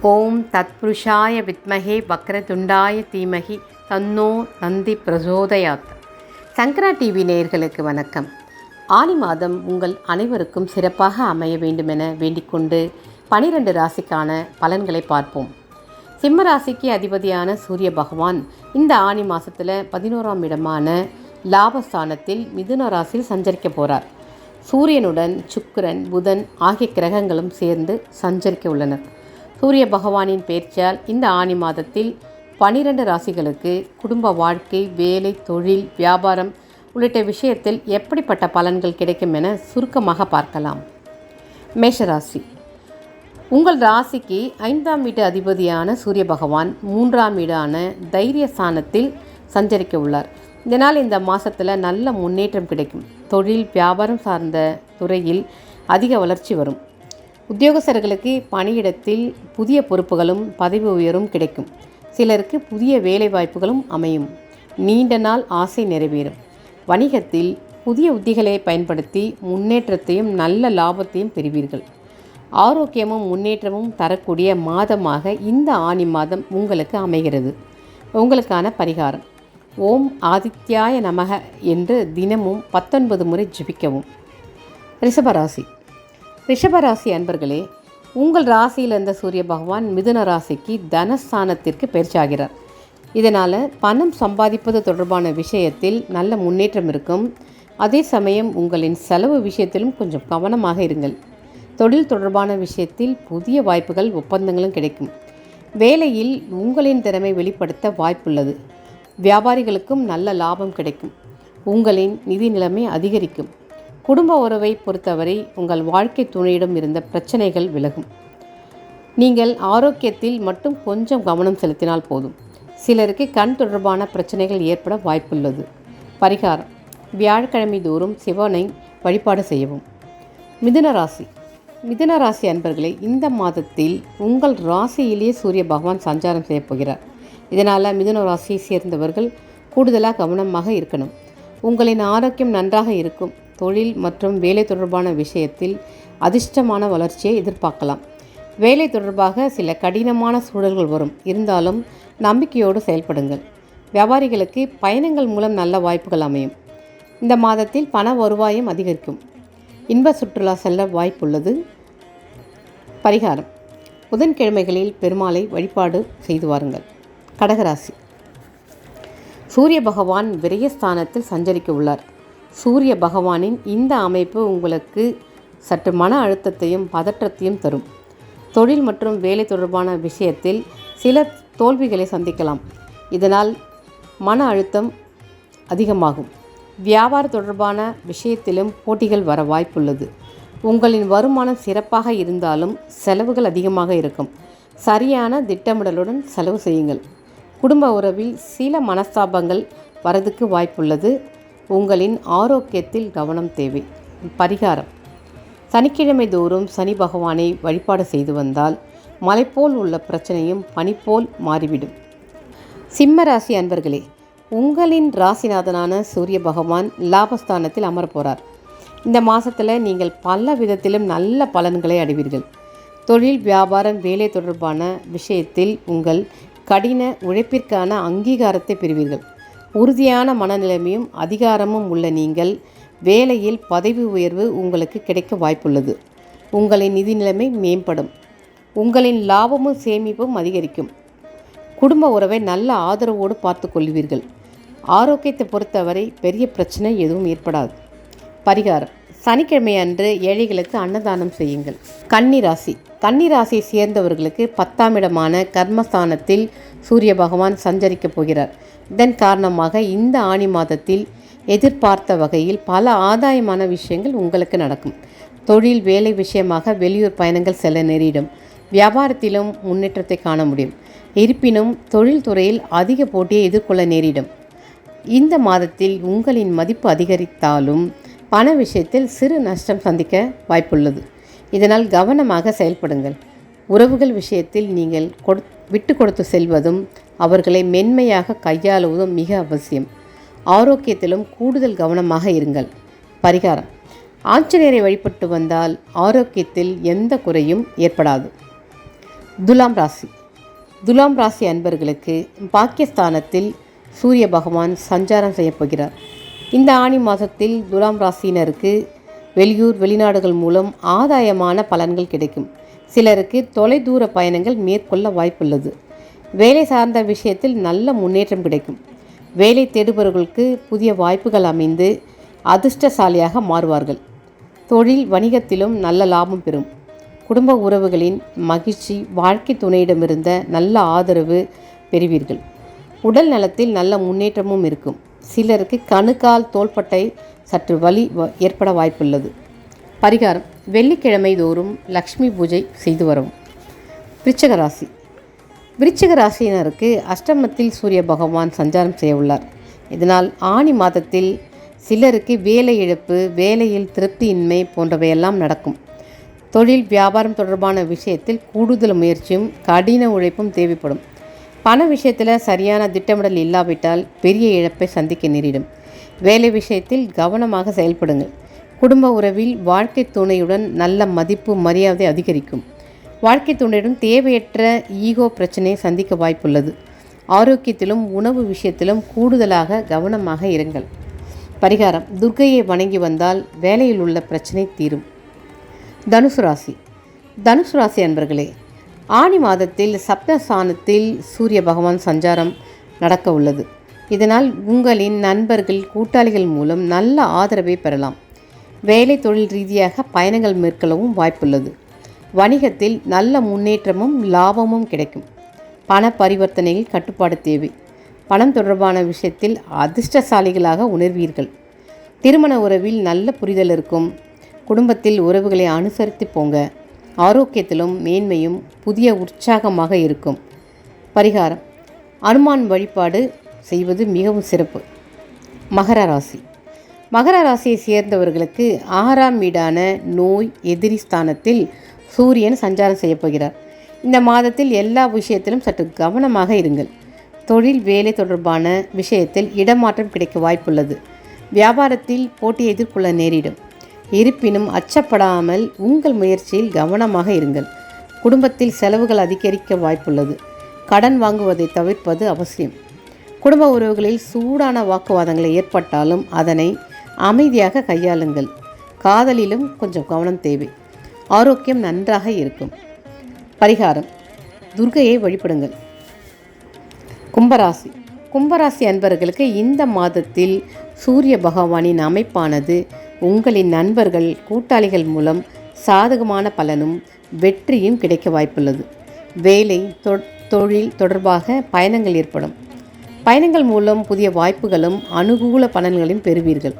ஓம் தத்புருஷாய வித்மஹே வக்ரதுண்டாய தீமஹி தன்னோ நந்தி பிரசோதயாத். சங்கரா டிவி நேயர்களுக்கு வணக்கம். ஆனி மாதம் உங்கள் அனைவருக்கும் சிறப்பாக அமைய வேண்டுமென வேண்டிக்கொண்டு 12 ராசிக்கான பலன்களை பார்ப்போம். சிம்ம ராசிக்கு அதிபதியான சூரிய பகவான் இந்த ஆனி மாதத்தில் 11ஆம் இடமான லாபஸ்தானத்தில் மிதுன ராசியில் சஞ்சரிக்க போகிறார். சூரியனுடன் சுக்கிரன், புதன் ஆகிய கிரகங்களும் சேர்ந்து சஞ்சரிக்க உள்ளனர். சூரிய பகவானின் பெயர்ச்சியால் இந்த ஆனி மாதத்தில் 12 ராசிகளுக்கு குடும்ப வாழ்க்கை, வேலை, தொழில், வியாபாரம் உள்ளிட்ட விஷயத்தில் எப்படிப்பட்ட பலன்கள் கிடைக்கும் என சுருக்கமாக பார்க்கலாம். மேஷராசி. உங்கள் ராசிக்கு 5ஆம் வீட்டு அதிபதியான சூரிய பகவான் 3ஆம் வீடான தைரியஸ்தானத்தில் சஞ்சரிக்க உள்ளார். இதனால் இந்த மாதத்தில் நல்ல முன்னேற்றம் கிடைக்கும். தொழில், வியாபாரம் சார்ந்த துறையில் அதிக வளர்ச்சி வரும். உத்தியோகஸ்தர்களுக்கு பணியிடத்தில் புதிய பொறுப்புகளும் பதவி உயர்வும் கிடைக்கும். சிலருக்கு புதிய வேலை வாய்ப்புகளும் அமையும். நீண்ட நாள் ஆசை நிறைவேறும். வணிகத்தில் புதிய உத்திகளை பயன்படுத்தி முன்னேற்றத்தையும் நல்ல லாபத்தையும் பெறுவீர்கள். ஆரோக்கியமும் முன்னேற்றமும் தரக்கூடிய மாதமாக இந்த ஆனி மாதம் உங்களுக்கு அமைகிறது. உங்களுக்கான பரிகாரம்: ஓம் ஆதித்யாய நமக என்று தினமும் 19 முறை ஜபிக்கவும். ரிஷபராசி. ரிஷபராசி அன்பர்களே, உங்கள் ராசியில் இருந்த சூரிய பகவான் மிதுன ராசிக்கு தனஸ்தானத்திற்கு பயிற்சியாகிறார். இதனால் பணம் சம்பாதிப்பது தொடர்பான விஷயத்தில் நல்ல முன்னேற்றம் இருக்கும். அதே சமயம் உங்களின் செலவு விஷயத்திலும் கொஞ்சம் கவனமாக இருங்கள். தொழில் தொடர்பான விஷயத்தில் புதிய வாய்ப்புகள், ஒப்பந்தங்களும் கிடைக்கும். வேலையில் உங்களின் திறமை வெளிப்படுத்த வாய்ப்புள்ளது. வியாபாரிகளுக்கும் நல்ல லாபம் கிடைக்கும். உங்களின் நிதி நிலைமை அதிகரிக்கும். குடும்ப உறவை பொறுத்தவரை உங்கள் வாழ்க்கை துணையிடம் இருந்த பிரச்சனைகள் விலகும். நீங்கள் ஆரோக்கியத்தில் மட்டும் கொஞ்சம் கவனம் செலுத்தினால் போதும். சிலருக்கு கண் தொடர்பான பிரச்சனைகள் ஏற்பட வாய்ப்புள்ளது. பரிகாரம்: வியாழக்கிழமை தோறும் சிவனை வழிபாடு செய்யவும். மிதுன ராசி. மிதுன ராசி அன்பர்களே, இந்த மாதத்தில் உங்கள் ராசியிலேயே சூரிய பகவான் சஞ்சாரம் செய்ய போகிறார். இதனால் மிதுன ராசியை சேர்ந்தவர்கள் கூடுதலாக கவனமாக இருக்கணும். உங்களின் ஆரோக்கியம் நன்றாக இருக்கும். தொழில் மற்றும் வேலை தொடர்பான விஷயத்தில் அதிர்ஷ்டமான வளர்ச்சியை எதிர்பார்க்கலாம். வேலை தொடர்பாக சில கடினமான சூழல்கள் வரும். இருந்தாலும் நம்பிக்கையோடு செயல்படுங்கள். வியாபாரிகளுக்கு பயணங்கள் மூலம் நல்ல வாய்ப்புகள் அமையும். இந்த மாதத்தில் பண வருவாயும் அதிகரிக்கும். இன்ப சுற்றுலா செல்ல வாய்ப்புள்ளது. பரிகாரம்: புதன்கிழமைகளில் பெருமாளை வழிபாடு செய்து வாருங்கள். கடகராசி. சூரிய பகவான் விரயஸ்தானத்தில் சஞ்சரிக்க உள்ளார். சூரிய பகவானின் இந்த அமைப்பு உங்களுக்கு சற்று மன அழுத்தத்தையும் பதற்றத்தையும் தரும். தொழில் மற்றும் வேலை தொடர்பான விஷயத்தில் சில தோல்விகளை சந்திக்கலாம். இதனால் மன அழுத்தம் அதிகமாகும். வியாபார தொடர்பான விஷயத்திலும் போட்டிகள் வர வாய்ப்புள்ளது. உங்களின் வருமானம் சிறப்பாக இருந்தாலும் செலவுகள் அதிகமாக இருக்கும். சரியான திட்டமிடலுடன் செலவு செய்யுங்கள். குடும்ப உறவில் சில மனஸ்தாபங்கள் வரதுக்கு வாய்ப்புள்ளது. உங்களின் ஆரோக்கியத்தில் கவனம் தேவை. பரிகாரம்: சனிக்கிழமை தோறும் சனி பகவானை வழிபாடு செய்து வந்தால் மலைப்போல் உள்ள பிரச்சனையும் பனிப்போல் மாறிவிடும். சிம்ம ராசி அன்பர்களே, உங்களின் ராசிநாதனான சூரிய பகவான் லாபஸ்தானத்தில் அமரப்போகிறார். இந்த மாதத்தில் நீங்கள் பல விதத்திலும் நல்ல பலன்களை அடைவீர்கள். தொழில், வியாபாரம், வேலை தொடர்பான விஷயத்தில் உங்கள் கடின உழைப்பிற்கான அங்கீகாரத்தை பெறுவீர்கள். உறுதியான மனநிலைமையும் அதிகாரமும் உள்ள நீங்கள் வேலையில் பதவி உயர்வு உங்களுக்கு கிடைக்க வாய்ப்புள்ளது. உங்களின் நிதி நிலைமை மேம்படும். உங்களின் லாபமும் சேமிப்பும் அதிகரிக்கும். குடும்ப உறவை நல்ல ஆதரவோடு பார்த்து கொள்வீர்கள். ஆரோக்கியத்தை பொறுத்தவரை பெரிய பிரச்சனை எதுவும் ஏற்படாது. பரிகாரம்: சனிக்கிழமை அன்று ஏழைகளுக்கு அன்னதானம் செய்யுங்கள். கன்னிராசி. கன்னிராசியை சேர்ந்தவர்களுக்கு 10ஆம் இடமான கர்மஸ்தானத்தில் சூரிய பகவான் சஞ்சரிக்கப் போகிறார். இதன் காரணமாக இந்த ஆனி மாதத்தில் எதிர்பார்த்த வகையில் பல ஆதாயமான விஷயங்கள் உங்களுக்கு நடக்கும். தொழில், வேலை விஷயமாக வெளியூர் பயணங்கள் செல்ல நேரிடும். வியாபாரத்திலும் முன்னேற்றத்தை காண முடியும். இருப்பினும் தொழில்துறையில் அதிக போட்டியை எதிர்கொள்ள நேரிடும். இந்த மாதத்தில் உங்களின் மதிப்பு அதிகரித்தாலும் பண விஷயத்தில் சிறு நஷ்டம் சந்திக்க வாய்ப்புள்ளது. இதனால் கவனமாக செயல்படுங்கள். உறவுகள் விஷயத்தில் நீங்கள் விட்டு கொடுத்து செல்வதும் அவர்களை மென்மையாக கையாளுவதும் மிக அவசியம். ஆரோக்கியத்திலும் கூடுதல் கவனமாக இருங்கள். பரிகாரம்: ஆஞ்சநேயரை வழிபட்டு வந்தால் ஆரோக்கியத்தில் எந்த குறையும் ஏற்படாது. துலாம் ராசி. துலாம் ராசி அன்பர்களுக்கு பாக்கியஸ்தானத்தில் சூரிய பகவான் சஞ்சாரம் செய்யப்போகிறார். இந்த ஆணி மாதத்தில் துலாம் ராசியினருக்கு வெளியூர் வெளிநாடுகள் மூலம் ஆதாயமான பலன்கள் கிடைக்கும். சிலருக்கு தொலைதூர பயணங்கள் மேற்கொள்ள வாய்ப்புள்ளது. வேலை சார்ந்த விஷயத்தில் நல்ல முன்னேற்றம் கிடைக்கும். வேலை தேடுபவர்களுக்கு புதிய வாய்ப்புகள் அமைந்து அதிர்ஷ்டசாலியாக மாறுவார்கள். தொழில் வணிகத்திலும் நல்ல லாபம் பெறும். குடும்ப உறவுகளின் மகிழ்ச்சி, வாழ்க்கை துணையிடமிருந்த நல்ல ஆதரவு பெறுவீர்கள். உடல் நலத்தில் நல்ல முன்னேற்றமும் இருக்கும். சிலருக்கு கணுக்கால் தோள்பட்டை சற்று வலி ஏற்பட வாய்ப்புள்ளது. பரிகாரம்: வெள்ளிக்கிழமை தோறும் லக்ஷ்மி பூஜை செய்து வரவும். விருச்சிக ராசி. விருச்சிக ராசியினருக்கு அஷ்டமத்தில் சூரிய பகவான் சஞ்சாரம் செய்ய உள்ளார். இதனால் ஆணி மாதத்தில் சிலருக்கு வேலை இழப்பு, வேலையில் திருப்தியின்மை போன்றவையெல்லாம் நடக்கும். தொழில் வியாபாரம் தொடர்பான விஷயத்தில் கூடுதல் முயற்சியும் கடின உழைப்பும் தேவைப்படும். பண விஷயத்தில் சரியான திட்டமிடல் இல்லாவிட்டால் பெரிய இழப்பை சந்திக்க நேரிடும். வேலை விஷயத்தில் கவனமாக செயல்படுங்கள். குடும்ப உறவில் வாழ்க்கை துணையுடன் நல்ல மதிப்பு மரியாதை அதிகரிக்கும். வாழ்க்கை துணையுடன் தேவையற்ற ஈகோ பிரச்சனையை சந்திக்க வாய்ப்புள்ளது. ஆரோக்கியத்திலும் உணவு விஷயத்திலும் கூடுதலாக கவனமாக இருங்கள். பரிகாரம்: துர்க்கையை வணங்கி வந்தால் வேலையில் உள்ள பிரச்சனை தீரும். தனுசு ராசி. தனுசு ராசி அன்பர்களே, ஆணி மாதத்தில் சப்தஸ்தானத்தில் சூரிய பகவான் சஞ்சாரம் நடக்க உள்ளது. இதனால் உங்களின் நண்பர்கள், கூட்டாளிகள் மூலம் நல்ல ஆதரவை பெறலாம். வேலை தொழில் ரீதியாக பயணங்கள் மேற்கொள்ளவும் வாய்ப்புள்ளது. வணிகத்தில் நல்ல முன்னேற்றமும் லாபமும் கிடைக்கும். பண பரிவர்த்தனையில் கட்டுப்பாடு தேவை. பணம் தொடர்பான விஷயத்தில் அதிர்ஷ்டசாலிகளாக உணர்வீர்கள். திருமண உறவில் நல்ல புரிதல் இருக்கும். குடும்பத்தில் உறவுகளை அனுசரித்து போங்க. ஆரோக்கியத்திலும் மேன்மையும் புதிய உற்சாகமாக இருக்கும். பரிகாரம்: அனுமான் வழிபாடு செய்வது மிகவும் சிறப்பு. மகர ராசி. மகர ராசியை சேர்ந்தவர்களுக்கு 6ஆம் வீடான நோய் எதிரி ஸ்தானத்தில் சூரியன் சஞ்சாரம் செய்யப்போகிறார். இந்த மாதத்தில் எல்லா விஷயத்திலும் சற்று கவனமாக இருங்கள். தொழில் வேலை தொடர்பான விஷயத்தில் இடமாற்றம் கிடைக்க வாய்ப்புள்ளது. வியாபாரத்தில் போட்டியை எதிர்கொள்ள நேரிடும். இருப்பினும் அச்சப்படாமல் உங்கள் முயற்சியில் கவனமாக இருங்கள். குடும்பத்தில் செலவுகள் அதிகரிக்க வாய்ப்புள்ளது. கடன் வாங்குவதை தவிர்ப்பது அவசியம். குடும்ப உறவுகளில் சூடான வாக்குவாதங்கள் ஏற்பட்டாலும் அதனை அமைதியாக கையாளுங்கள். காதலிலும் கொஞ்சம் கவனம் தேவை. ஆரோக்கியம் நன்றாக இருக்கும். பரிகாரம்: துர்க்கையை வழிபடுங்கள். கும்பராசி. கும்பராசி அன்பர்களுக்கு இந்த மாதத்தில் சூரிய பகவானின் அமைப்பானது உங்களின் நண்பர்கள், கூட்டாளிகள் மூலம் சாதகமான பலனும் வெற்றியும் கிடைக்க வாய்ப்புள்ளது. வேலை தொழில் தொடர்பாக பயணங்கள் ஏற்படும். பயணங்கள் மூலம் புதிய வாய்ப்புகளும் அனுகூல பலன்களையும் பெறுவீர்கள்.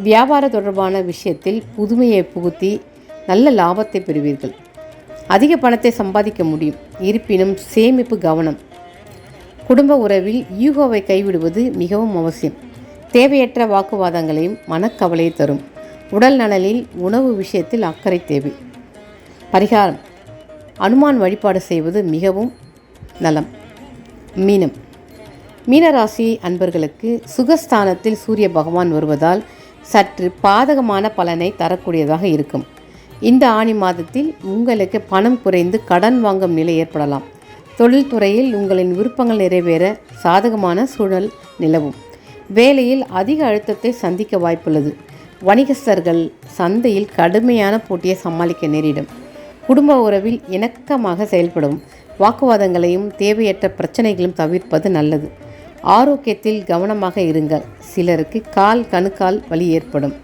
வியாபார தொடர்பான விஷயத்தில் புதுமையை புகுத்தி நல்ல லாபத்தை பெறுவீர்கள். அதிக பணத்தை சம்பாதிக்க முடியும். இருப்பினும் சேமிப்பு கவனம். குடும்ப உறவில் ஈகோவை கைவிடுவது மிகவும் அவசியம். தேவையற்ற வாக்குவாதங்களையும் மனக்கவலையை தரும். உடல் நலனில் உணவு விஷயத்தில் அக்கறை தேவை. பரிகாரம்: அனுமான் வழிபாடு செய்வது மிகவும் நலம். மீனம். மீனராசி அன்பர்களுக்கு சுகஸ்தானத்தில் சூரிய பகவான் வருவதால் சற்று பாதகமான பலனை தரக்கூடியதாக இருக்கும். இந்த ஆணி மாதத்தில் உங்களுக்கு பணம் குறைந்து கடன் வாங்கும் நிலை ஏற்படலாம். தொழில்துறையில் உங்களின் விருப்பங்கள் நிறைவேற சாதகமான சூழல் நிலவும். வேலையில் அதிக அழுத்தத்தை சந்திக்க வாய்ப்புள்ளது. வணிகஸ்தர்கள் சந்தையில் கடுமையான போட்டியை சமாளிக்க நேரிடும். குடும்ப உறவில் இணக்கமாக செயல்படும். வாக்குவாதங்களையும் தேவையற்ற பிரச்சனைகளும் தவிர்ப்பது நல்லது. ஆரோக்கியத்தில் கவனமாக இருங்கள். சிலருக்கு கணுக்கால் வலி ஏற்படும்.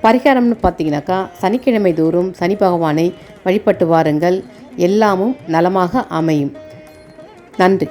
பரிகாரம்னு பார்த்தீங்கன்னாக்கா, சனிக்கிழமை தோறும் சனி பகவானை வழிபட்டு வாருங்கள். எல்லாமும் நலமாக அமையும். நன்றி.